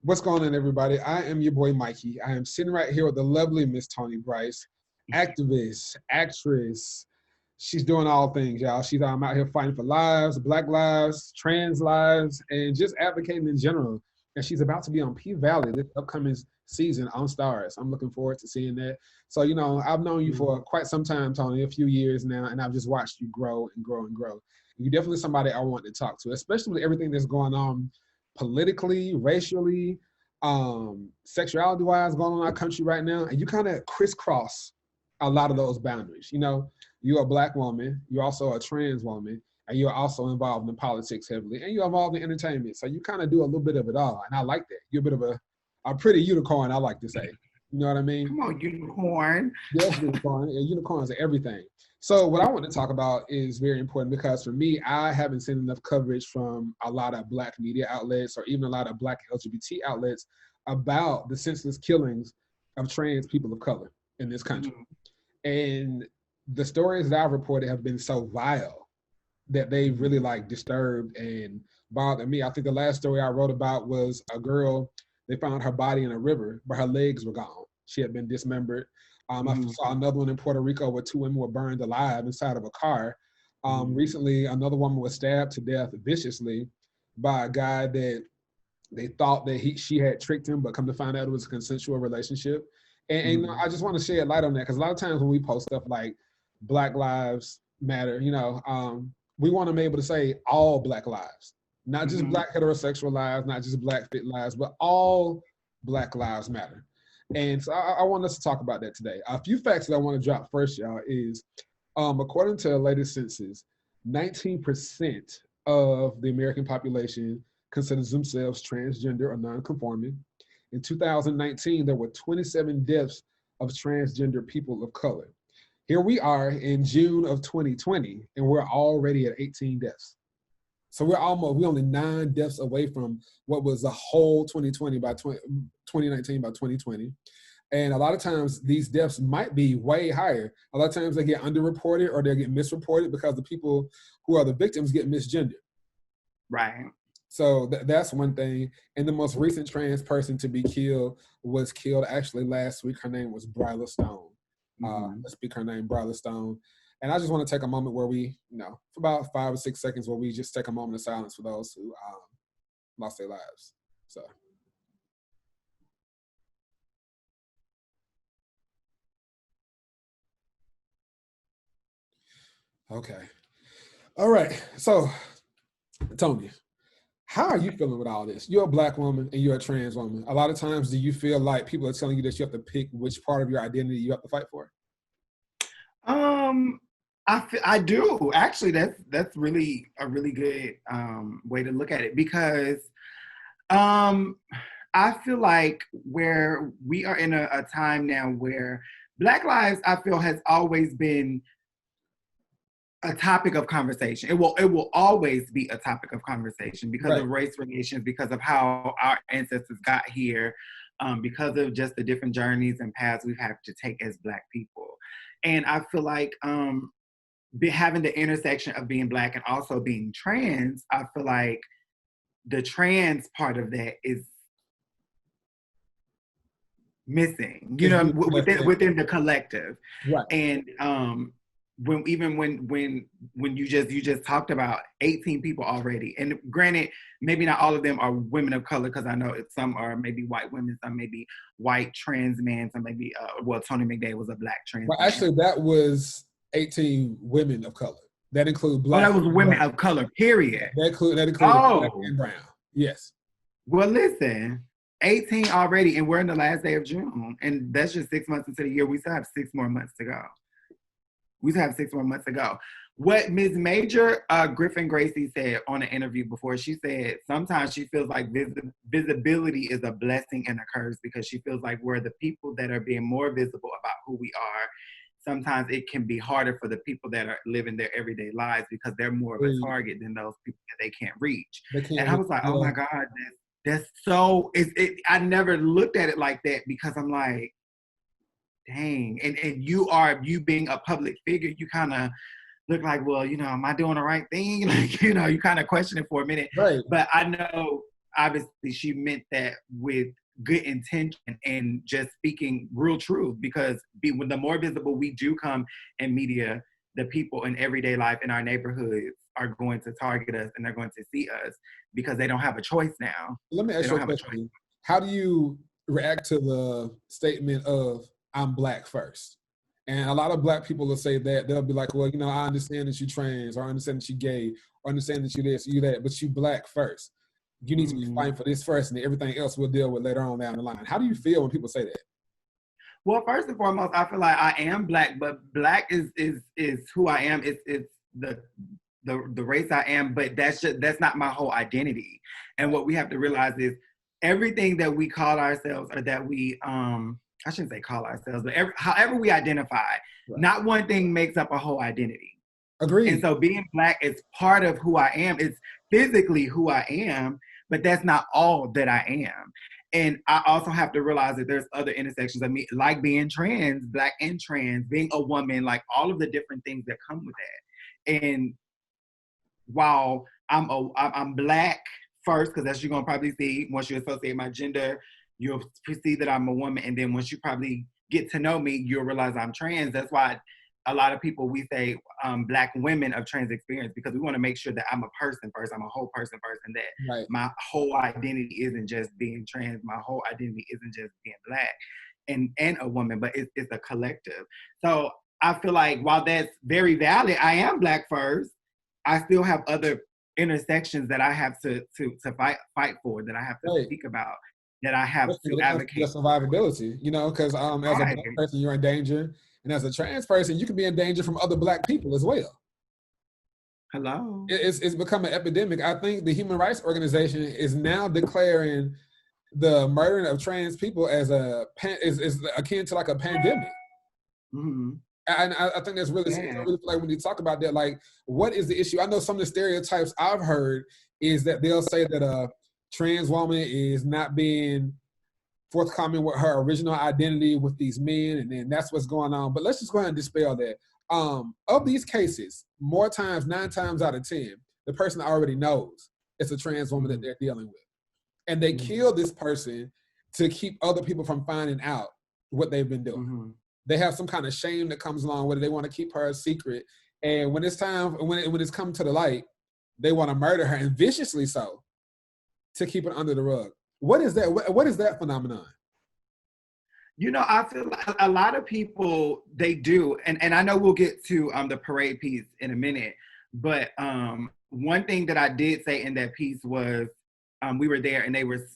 What's going on, everybody? I am your boy, Mikey. I am sitting right here with the lovely Miss Toni Bryce, activist, actress. She's doing all things, y'all. She's out here fighting for lives, Black lives, trans lives, and just advocating in general. And she's about to be on P-Valley this upcoming season on Starz. I'm looking forward to seeing that. So, I've known you for quite some time, Toni, a few years now, and I've just watched you grow and grow and grow. You're definitely somebody I want to talk to, especially with everything that's going on politically, racially, sexuality wise going on in our country right now. And you kind of crisscross a lot of those boundaries. You're a Black woman, you're also a trans woman, and you're also involved in politics heavily, and you're involved in entertainment. So you kind of do a little bit of it all. And I like that. You're a bit of a pretty unicorn, I like to say. You know what I mean? Come on, unicorn. Yes, unicorn. And unicorns are everything. So what I want to talk about is very important because for me, I haven't seen enough coverage from a lot of Black media outlets or even a lot of Black LGBT outlets about the senseless killings of trans people of color in this country. And the stories that I've reported have been so vile that they really disturbed and bothered me. I think the last story I wrote about was a girl, they found her body in a river, but her legs were gone. She had been dismembered. I saw another one in Puerto Rico where 2 women were burned alive inside of a car. Recently, another woman was stabbed to death viciously by a guy that they thought that she had tricked him, but come to find out it was a consensual relationship. And I just want to shed light on that because a lot of times when we post stuff like Black Lives Matter, we want to be able to say all Black lives, not just Black heterosexual lives, not just Black fit lives, but all Black lives matter. And so I want us to talk about that today. A few facts that I want to drop first, y'all, is according to the latest census, 19% of the American population considers themselves transgender or non-conforming. In 2019, there were 27 deaths of transgender people of color. Here we are in June of 2020, and we're already at 18 deaths. So we're only 9 deaths away from what was the whole 2019 by 2020. And a lot of times these deaths might be way higher. A lot of times they get underreported or they get misreported because the people who are the victims get misgendered. Right. So that's one thing. And the most recent trans person to be killed was killed actually last week. Her name was Bryla Stone. Let's speak her name, Bryla Stone. And I just want to take a moment where we, for about 5 or 6 seconds, where we just take a moment of silence for those who lost their lives. So. Okay. All right. So, Toni, how are you feeling with all this? You're a Black woman and you're a trans woman. A lot of times, do you feel like people are telling you that you have to pick which part of your identity you have to fight for? I do. Actually, that's really a really good way to look at it because I feel like where we are in a time now where Black lives, I feel, has always been a topic of conversation. It will always be a topic of conversation because of race relations, because of how our ancestors got here, because of just the different journeys and paths we've had to take as Black people. And I feel like having the intersection of being Black and also being trans, I feel like the trans part of that is missing, within the collective. Right. And when you just talked about 18 people already, and granted, maybe not all of them are women of color, because I know some are maybe white women, some maybe white trans men, some maybe Tony McDade was a Black trans man. Actually, that was 18 women of color. That includes Black. Oh, that was women of color, period. That included Black and brown. Yes. Well, listen, 18 already, and we're in the last day of June, and that's just 6 months into the year. We still have 6 more months to go. What Ms. Major Griffin Gracie said on an interview before, she said sometimes she feels like visibility is a blessing and a curse, because she feels like we're the people that are being more visible about who we are. Sometimes it can be harder for the people that are living their everyday lives because they're more of a target than those people that they can't reach. And I was like, oh my God, that's so, I never looked at it like that, because I'm like, dang. And you being a public figure, you kind of look like, well, am I doing the right thing? Like, you kind of question it for a minute. Right. But I know obviously she meant that with good intention and just speaking real truth, because when the more visible we do come in media, the people in everyday life in our neighborhoods are going to target us and they're going to see us because they don't have a choice now. Let me They ask you don't a have a choice. question. How do you react to the statement of "I'm black first"? And a lot of black people will say that. They'll be like, well, you know, I understand that you're trans, or I understand that you're gay, or I understand that you this, you that, but you black first. You need to be fighting for this first, and everything else we'll deal with later on down the line. How do you feel when people say that? Well, first and foremost, I feel like I am black, but black is who I am. It's the race I am, but that's not my whole identity. And what we have to realize is everything that we call ourselves, or that we I shouldn't say call ourselves, but however we identify, not one thing makes up a whole identity. Agreed. And so being black is part of who I am. It's physically who I am, but that's not all that I am. And I also have to realize that there's other intersections of me, like being trans, black and trans, being a woman, like all of the different things that come with that. And while I'm black first, because as you're gonna probably see, once you associate my gender, you'll see that I'm a woman. And then once you probably get to know me, you'll realize I'm trans. That's why a lot of people, we say black women of trans experience, because we want to make sure that I'm a person first. I'm a whole person first, and that my whole identity isn't just being trans. My whole identity isn't just being black and a woman, but it's a collective. So I feel like while that's very valid, I am black first. I still have other intersections that I have to fight for, that I have to speak about, that I have to advocate for survivability, you know, because as a black person, you're in danger. And as a trans person, you can be in danger from other black people as well. Hello. It's become an epidemic. I think the Human Rights Organization is now declaring the murdering of trans people as is akin to like a pandemic. Mm-hmm. And I think that's really, really like when you talk about that, like, what is the issue? I know some of the stereotypes I've heard is that they'll say that a trans woman is not being forthcoming with her original identity with these men, and then that's what's going on. But let's just go ahead and dispel that. Of these cases, 9 times out of 10, the person already knows it's a trans woman that they're dealing with. And they kill this person to keep other people from finding out what they've been doing. They have some kind of shame that comes along with it. They want to keep her a secret. And when it's time, when it's come to the light, they want to murder her, and viciously so, to keep it under the rug. What is that? What is that phenomenon? You know, I feel like a lot of people, they do, and I know we'll get to the parade piece in a minute, but one thing that I did say in that piece was we were there and they were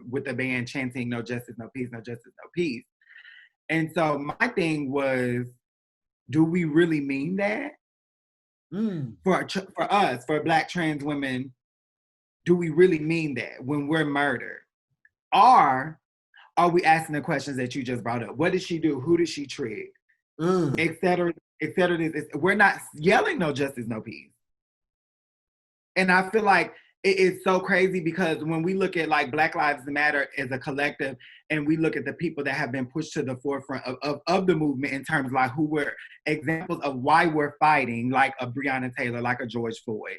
with the band chanting "No justice, no peace, no justice, no peace." And so my thing was, do we really mean that? For us, for Black trans women, do we really mean that when we're murdered? Or are we asking the questions that you just brought up? What did she do? Who did she trick? Et cetera, et cetera. We're not yelling "No justice, no peace." And I feel like it's so crazy, because when we look at like Black Lives Matter as a collective, and we look at the people that have been pushed to the forefront of the movement in terms of like who were examples of why we're fighting, like a Breonna Taylor, like a George Floyd.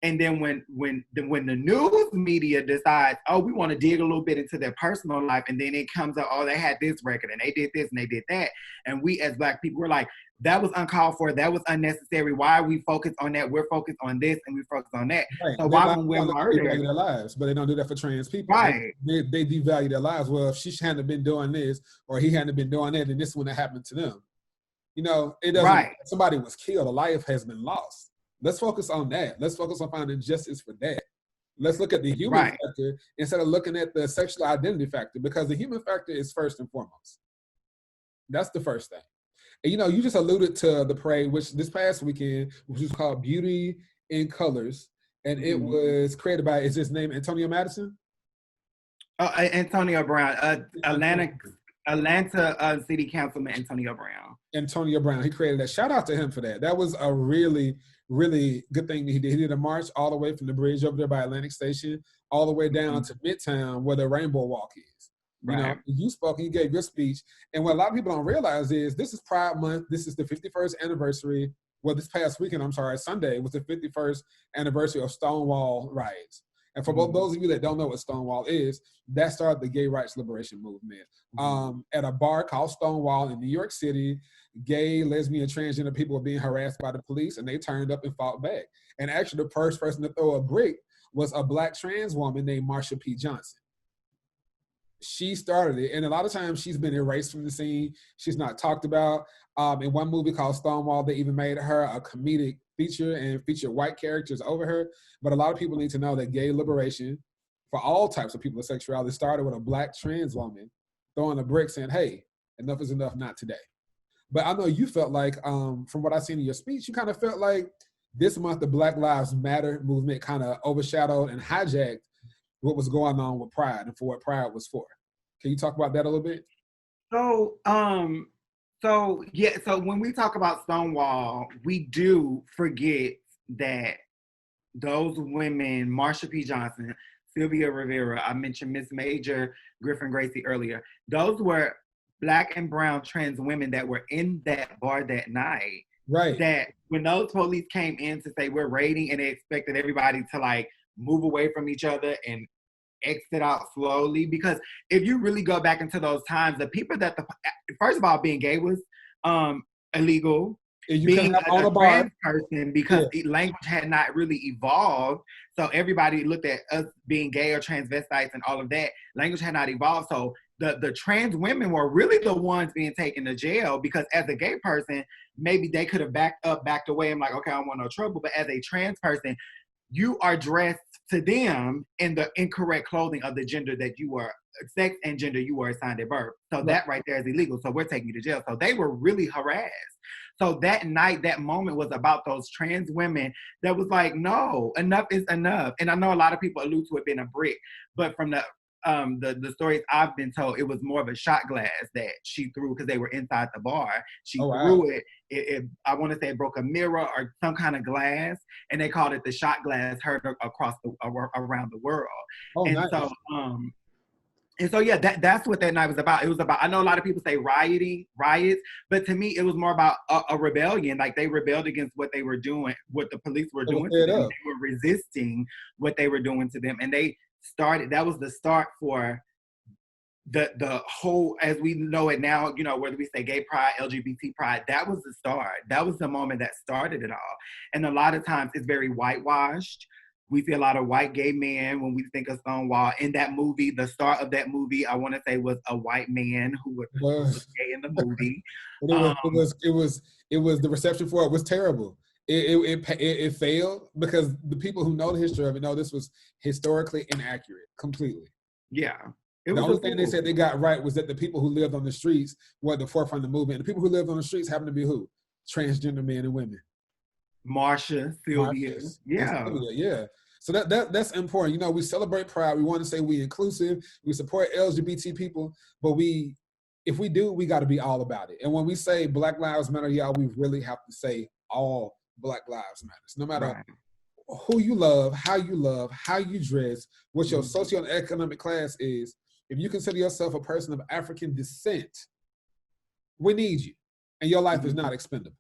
And then when the news media decides, oh, we want to dig a little bit into their personal life, and then it comes up, oh, they had this record and they did this and they did that. And we as Black people, we're like, that was uncalled for, that was unnecessary. Why are we focused on that? We're focused on this and we focus on that. Right. So why when we're murdered? They their lives, but they don't do that for trans people. Right. They devalue their lives. Well, if she hadn't been doing this or he hadn't been doing that, then this wouldn't have happened to them. You know, it doesn't. Right. Somebody was killed. A life has been lost. Let's focus on that. Let's focus on finding justice for that. Let's look at the human factor instead of looking at the sexual identity factor, because the human factor is first and foremost. That's the first thing. And, you know, you just alluded to the parade, which this past weekend, which was called Beauty in Colors, and it was created by, is his name Antonio Madison? Oh, Antonio Brown, Atlanta City Councilman Antonio Brown. Antonio Brown, he created that. Shout out to him for that. That was a really, really good thing he did. He did a march all the way from the bridge over there by Atlantic Station, all the way down to Midtown where the Rainbow Walk is. You know, you spoke and you gave your speech. And what a lot of people don't realize is this is Pride Month. This is the 51st anniversary. Well, this past weekend, Sunday was the 51st anniversary of Stonewall riots. And for both those of you that don't know what Stonewall is, that started the gay rights liberation movement. At a bar called Stonewall in New York City, gay, lesbian, transgender people were being harassed by the police, and they turned up and fought back. And actually, the first person to throw a brick was a black trans woman named Marsha P. Johnson. She started it, and a lot of times she's been erased from the scene. She's not talked about. In one movie called Stonewall, they even made her a comedic feature and featured white characters over her. But a lot of people need to know that gay liberation for all types of people of sexuality started with a black trans woman throwing a brick saying, hey, enough is enough, not today. But I know you felt like, from what I've seen in your speech, you kind of felt like this month the Black Lives Matter movement kind of overshadowed and hijacked what was going on with Pride and for what Pride was for. Can you talk about that a little bit? So when we talk about Stonewall, we do forget that those women, Marsha P. Johnson, Sylvia Rivera, I mentioned Miss Major, Griffin Gracie earlier, those were Black and brown trans women that were in that bar that night. Right. That when those police came in to say we're raiding, and they expected everybody to like move away from each other and exit out slowly, because if you really go back into those times, the people that first of all, being gay was illegal. You being on a trans person, because language had not really evolved, so everybody looked at us being gay or transvestites and all of that. Language had not evolved, so the trans women were really the ones being taken to jail, because as a gay person, maybe they could have backed away and like, okay, I don't want no trouble. But as a trans person, you are dressed to them in the incorrect clothing of the gender that you were, sex and gender you were assigned at birth. So that right there is illegal. So we're taking you to jail. So they were really harassed. So that night, that moment was about those trans women that was like, no, enough is enough. And I know a lot of people allude to it being a brick, but from the stories I've been told, it was more of a shot glass that she threw because they were inside the bar. She threw it. I want to say it broke a mirror or some kind of glass, and they called it the shot glass heard across around the world. Oh, and nice. So yeah, that's what that night was about. It was about, I know a lot of people say riots, but to me, it was more about a rebellion. Like they rebelled against what they were doing, what the police were doing to them. They were resisting what they were doing to them. And they started, that was the start for the whole, as we know it now, you know, whether we say gay pride, LGBT pride, that was the start. That was the moment that started it all. And a lot of times it's very whitewashed. We see a lot of white gay men when we think of Stonewall. In that movie, the star of that movie, I want to say, was a white man who was gay in the movie. It was the reception for it was terrible. It failed because the people who know the history of it know this was historically inaccurate, completely. Yeah. The only thing they said they got right was that the people who lived on the streets were at the forefront of the movement. The people who lived on the streets happened to be who? Transgender men and women. Marsha, Sylvia. Yeah. So that's important. You know, we celebrate Pride. We want to say we inclusive. We support LGBT people, but if we do, we got to be all about it. And when we say Black Lives Matter, y'all, we really have to say all Black Lives Matters. No matter who you love, how you dress, what your socioeconomic class is. If you consider yourself a person of African descent, we need you, and your life is not expendable.